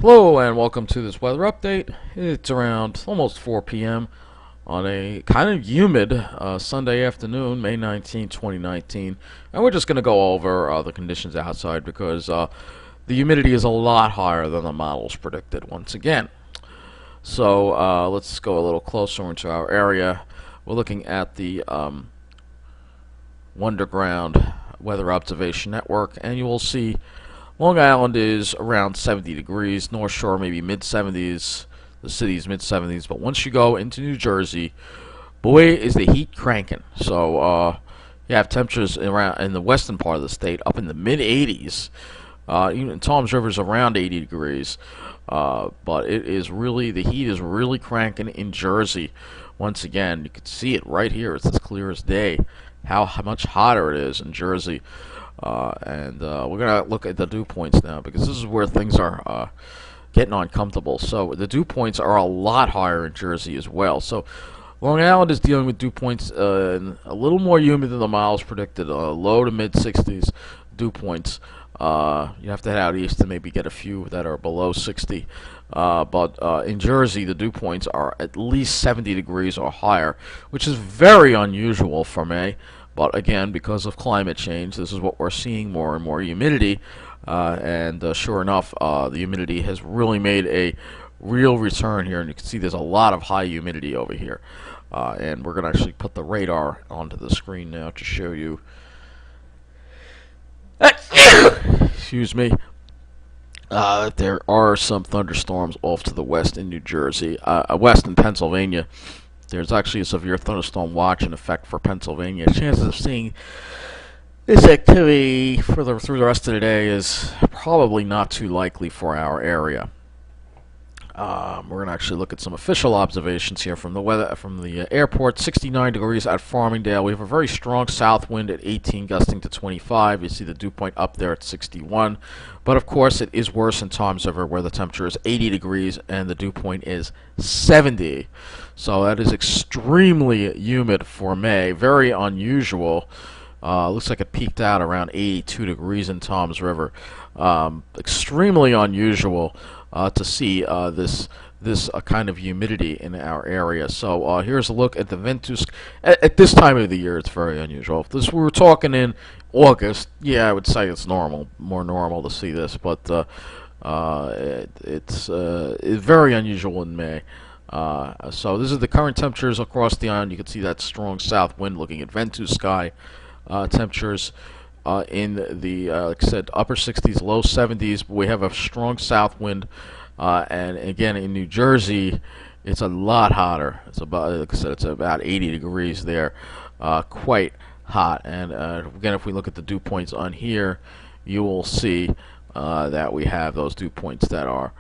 Hello and welcome to this weather update. It's around almost 4 p.m. on a kind of humid Sunday afternoon, May 19, 2019. And we're just going to go over the conditions outside because the humidity is a lot higher than the models predicted once again. So let's go a little closer into our area. We're looking at the Wonderground Weather Observation Network, and you will see Long Island is around 70 degrees, North Shore maybe mid-70s, the city's mid-70s, but once you go into New Jersey, boy, is the heat cranking. So you have temperatures around in the western part of the state up in the mid-80s. Even Tom's River is around 80 degrees, but it is really, the heat is really cranking in Jersey. Once again, you can see it right here. It's as clear as day how much hotter it is in Jersey. And we're going to look at the dew points now because this is where things are getting uncomfortable. So the dew points are a lot higher in Jersey as well. So Long Island is dealing with dew points a little more humid than the models predicted, low to mid 60s dew points. You have to head out east to maybe get a few that are below 60. But in Jersey, the dew points are at least 70 degrees or higher, which is very unusual for May. But again, because of climate change, this is what we're seeing, more and more humidity. And sure enough, the humidity has really made a real return here. And you can see there's a lot of high humidity over here. And we're going to actually put the radar onto the screen now to show you. Excuse me. There are some thunderstorms off to the west in New Jersey, west in Pennsylvania. There's actually a severe thunderstorm watch in effect for Pennsylvania. Chances of seeing this activity through the rest of the day is probably not too likely for our area. We're going to actually look at some official observations here from the weather from the airport. 69 degrees at Farmingdale. We have a very strong south wind at 18, gusting to 25. You see the dew point up there at 61. But of course, it is worse in Tom's River, where the temperature is 80 degrees and the dew point is 70. So that is extremely humid for May. Very unusual. Looks like it peaked out around 82 degrees in Tom's River. Extremely unusual to see this kind of humidity in our area. So here's a look at the Ventus. At this time of the year, it's very unusual. If we were talking in August, yeah, I would say it's normal, more normal to see this, but it's very unusual in May. So this is the current temperatures across the island. You can see that strong south wind looking at Ventus sky. Temperatures in the, like I said, upper 60s, low 70s. But we have a strong south wind. And again, in New Jersey, it's a lot hotter. It's about, like I said, it's about 80 degrees there. Quite hot. And again, if we look at the dew points on here, you will see that we have those dew points that are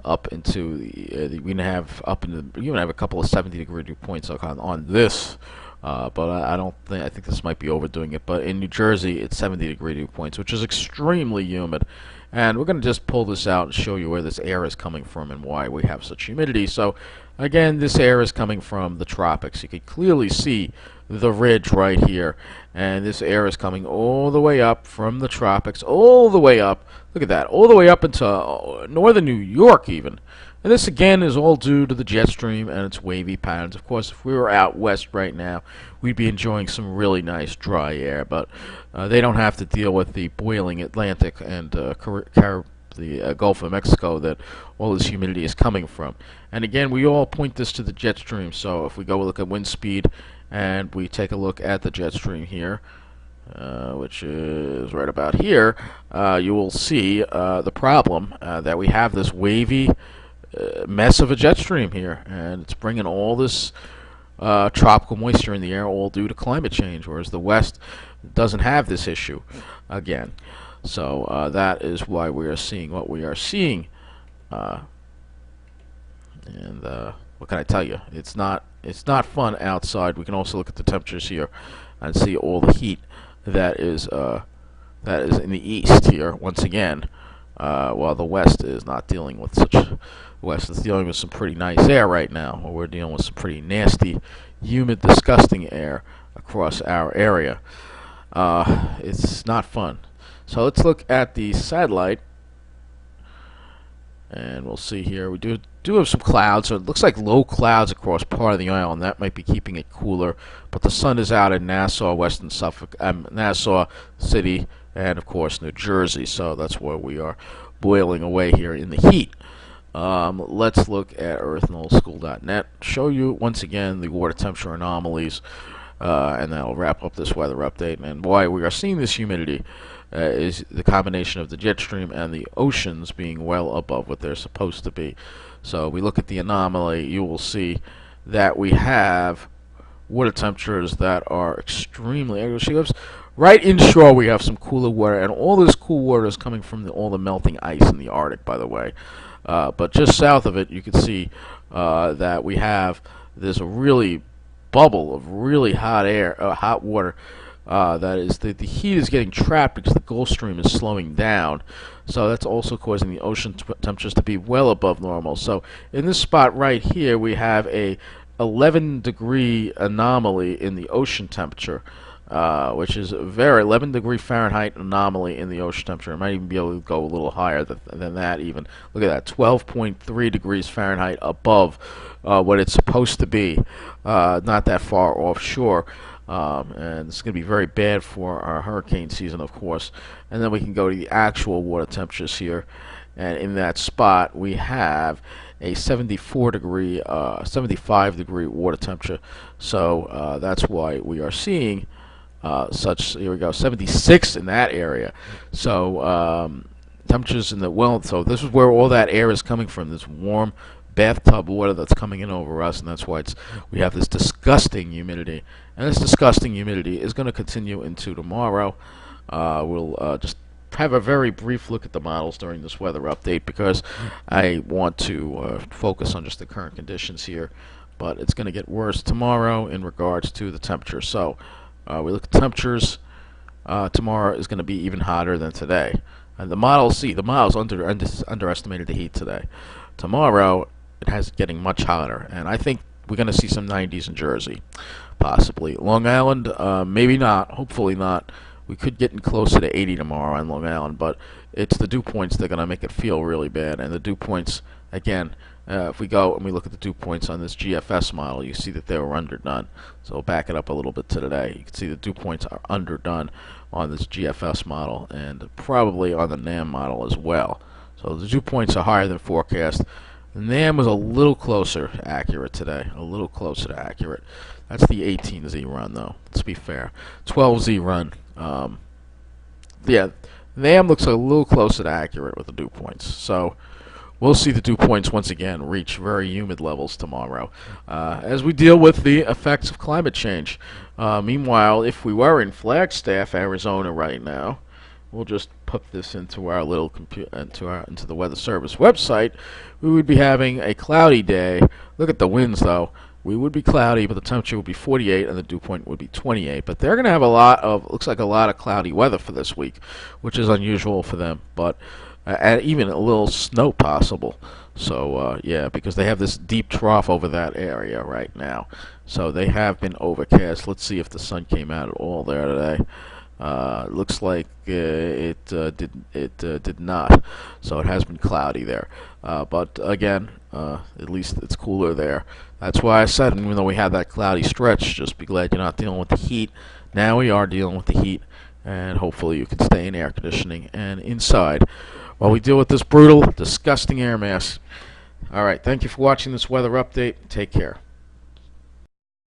up into the we can have up into, you can have a couple of 70-degree dew points on this. But I think this might be overdoing it. But in New Jersey, it's 70-degree dew points, which is extremely humid. And we're going to just pull this out and show you where this air is coming from and why we have such humidity. So, again, this air is coming from the tropics. You can clearly see the ridge right here. And this air is coming all the way up from the tropics, all the way up. Look at that, all the way up into northern New York even. And this again is all due to the jet stream and its wavy patterns. Of course, if we were out west right now, we'd be enjoying some really nice dry air, but they don't have to deal with the boiling Atlantic and the Gulf of Mexico that all this humidity is coming from. And again, we all point this to the jet stream. So if we go look at wind speed and we take a look at the jet stream here, which is right about here, you will see the problem that we have this wavy mess of a jet stream here, and it's bringing all this tropical moisture in the air, all due to climate change, whereas the west doesn't have this issue again. So that is why we are seeing what we are seeing. And what can I tell you? It's not fun outside. We can also look at the temperatures here and see all the heat that is in the east here once again, while the west is not dealing with such. West is dealing with some pretty nice air right now. We're dealing with some pretty nasty, humid, disgusting air across our area. It's not fun. So let's look at the satellite And we'll see here. We do have some clouds, so it looks like low clouds across part of the island. That might be keeping it cooler. But the sun is out in Nassau, Western Suffolk, Nassau City, and of course New Jersey. So that's where we are boiling away here in the heat. Let's look at earthandoldSchool.net. Show you once again the water temperature anomalies, and that'll wrap up this weather update. And why we are seeing this humidity is the combination of the jet stream and the oceans being well above what they're supposed to be. So we look at the anomaly, you will see that we have water temperatures that are extremely. She lives right inshore. We have some cooler water, and all this cool water is coming from all the melting ice in the Arctic, by the way. But just south of it, you can see that we have this really bubble of really hot air, hot water. That is, the heat is getting trapped because the Gulf Stream is slowing down. So that's also causing the ocean temperatures to be well above normal. So in this spot right here, we have a 11-degree anomaly in the ocean temperature, which is a very 11-degree Fahrenheit anomaly in the ocean temperature. It might even be able to go a little higher than that even. Look at that, 12.3 degrees Fahrenheit above what it's supposed to be, not that far offshore. And it's going to be very bad for our hurricane season, of course. And then we can go to the actual water temperatures here. And in that spot, we have a 75-degree water temperature. So that's why we are seeing here we go, 76 in that area. So temperatures in the so this is where all that air is coming from, this warm bathtub water that's coming in over us, and that's why we have this disgusting humidity. And this disgusting humidity is going to continue into tomorrow. We'll just have a very brief look at the models during this weather update because I want to focus on just the current conditions here. But it's going to get worse tomorrow in regards to the temperature. So we look at temperatures. Tomorrow is going to be even hotter than today. And the models underestimated the heat today. Tomorrow it has getting much hotter, and I think we're going to see some 90s in Jersey, possibly. Long Island, maybe not, hopefully not. We could get closer to 80 tomorrow on Long Island, but it's the dew points that are going to make it feel really bad. And the dew points, again, if we go and we look at the dew points on this GFS model, you see that they were underdone. So back it up a little bit to today. You can see the dew points are underdone on this GFS model and probably on the NAM model as well. So the dew points are higher than forecast. The NAM was a little closer accurate today, a little closer to accurate. That's the 18Z run, though. Let's be fair. 12Z run. Yeah, NAM looks a little closer to accurate with the dew points. So we'll see the dew points once again reach very humid levels tomorrow as we deal with the effects of climate change. Meanwhile, if we were in Flagstaff, Arizona right now, we'll just put this into our little into the Weather Service website. We would be having a cloudy day. Look at the winds, though. We would be cloudy, but the temperature would be 48 and the dew point would be 28. But they're going to have looks like a lot of cloudy weather for this week, which is unusual for them. But and even a little snow possible. So yeah, because they have this deep trough over that area right now. So they have been overcast. Let's see if the sun came out at all there today. Looks like it did not. So it has been cloudy there. But again, at least it's cooler there. That's why I said, even though we had that cloudy stretch, just be glad you're not dealing with the heat. Now we are dealing with the heat, and hopefully you can stay in air conditioning and inside while we deal with this brutal, disgusting air mass. All right, thank you for watching this weather update. Take care.